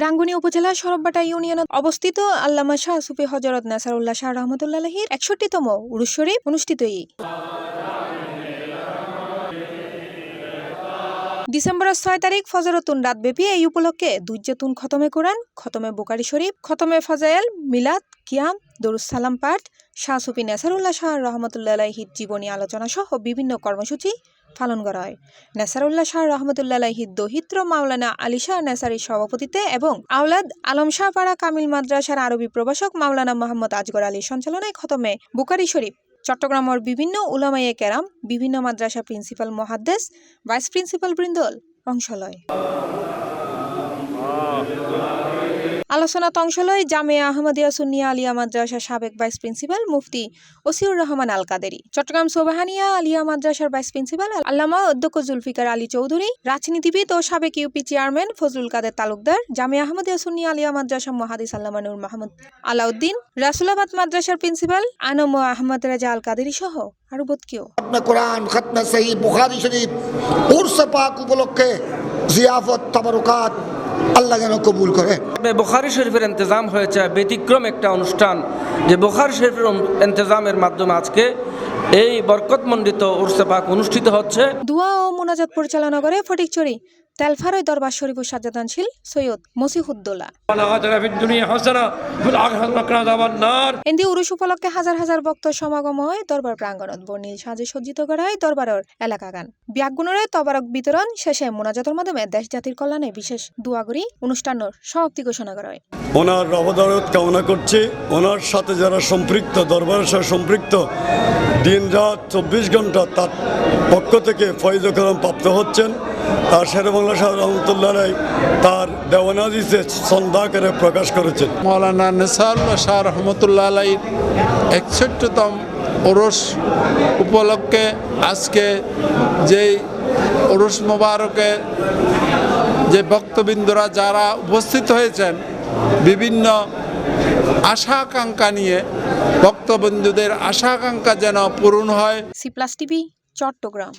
রাঙ্গুনি উপজেলার সরববাটা ইউনিয়নে অবস্থিত আল্লামা শাহ সুফি হযরত নেসারউল্লাহ শাহ রহমতুল্লাহ আলাইহির ৬১তম উরুস শরীফ অনুষ্ঠিত। ডিসেম্বরের ৬ তারিখ ফজরতুন রাতব্যাপী এই উপলক্ষে দুজ্জাতুন খতমে কোরআন, খতমে বুখারী শরীফ, খতমে ফাজায়েল, মিলাদ, কিয়াম, দরুদ সালাম পাঠ, শাহ সুফি নেসারউল্লাহ শাহ রহমতুল্লাহ আলাইহির জীবনী আলোচনা সহ বিভিন্ন কর্মসূচি পালন করা হয়। নেসারউল্লাহ শাহ রহমতুল্লাহ আলাইহির দৌহিত্র মাওলানা আলী শাহ নেসারির সভাপতিত্বে এবং আওলাদ আলম শাহ পাড়া কামিল মাদ্রাসার আরবি প্রভাষক মাওলানা মোহাম্মদ আজগর আলীর সঞ্চালনায় খতমে বুখারী শরীফ চট্টগ্রামের বিভিন্ন উলামায়ে কেরাম, বিভিন্ন মাদ্রাসা প্রিন্সিপাল মুহাদ্দিস, ভাইস প্রিন্সিপাল বৃন্দল অংশ লয়। আলোচনাত অংশ লয় জামিয়া আহমদিয়া সুন্নিয়া আলিয়া মাদ্রাসার সাবেক ভাইস প্রিন্সিপাল মুফতি ওসিউর রহমান আল কাদেরী, চট্টগ্রাম সোবাহানিয়া আলিয়া মাদ্রাসার ভাইস প্রিন্সিপাল আল্লামা অধ্যক্ষ জুলফিকার আলী চৌধুরী, রাজনীতিবিদ ও সাবেক ইউপি চেয়ারম্যান ফজলুল কাদের তালুকদার, জামিয়া আহমদিয়া সুন্নিয়া আলিয়া মাদ্রাসার মুহাদ্দিস আল্লামা নূর মাহমুদ আলাউদ্দিন, রাসুলাবাদ মাদ্রাসার প্রিন্সিপাল আনম আহমদ রাজা আল কাদেরী সহ আরো কেউ। কোরআন, খতমে সহিহ বুখারী শরীফ, উরস পাক উপলক্ষে জিয়াফত তাবারুকাত আল্লাহ যেন কবুল করে। বুখারী শরীফের ইন্তজাম হয়েছে ব্যতিক্রম একটা অনুষ্ঠান, যে বুখারী শরীফের ইন্তজামের মাধ্যমে আজকে এই বরকতমণ্ডিত উরসে পাক অনুষ্ঠিত হচ্ছে। দোয়া ও মুনাজাত পরিচালনা করে ফটিকছড়ি তেলফারই দরবার শরীফ ও সাজ্জাদানশীল সৈয়দ মসিহুদ্দৌলা। এন্দি উরুস উপলক্ষে হাজার হাজার ভক্ত সমাগম হয় দরবার প্রাঙ্গণত। বর্ণিল সাজে সজ্জিত করা হয় দরবারের এলাকা গান ব্যাগুণরে তবারক বিতরণ শেষে মোনাজাতের মাধ্যমে দেশ জাতির কল্যাণে বিশেষ দোয়া করি অনুষ্ঠানের সমাপ্তি ঘোষণা করা হয়। ওনার রহমত কামনা করছি। ওনার সাথে যারা সম্পৃক্ত, দরবারের সাথে সম্পৃক্ত, দিন রাত ২৪ ঘন্টা তার পক্ষ থেকে ফয়েজ ও করম প্রাপ্ত হচ্ছেন। তার শেরেবাংলা শাহ রহমতুল্লাহ আলাইহি তার দেওয়ানাজিতে সন্ধ্যা করে প্রকাশ করেছেন। মাওলানা নেসারউল্লাহ শাহ রহমতুল্লাহ আলাইহির ৬১তম উরুস উপলক্ষে আজকে যেই উরুস মোবারকে যে ভক্তবৃন্দরা যারা উপস্থিত হয়েছেন, বিভিন্ন আশা আকাঙ্ক্ষা নিয়ে ভক্তবন্ধুদের আশা আকাঙ্ক্ষা যেন পূরণ হয়। C plus TV, Chittagong.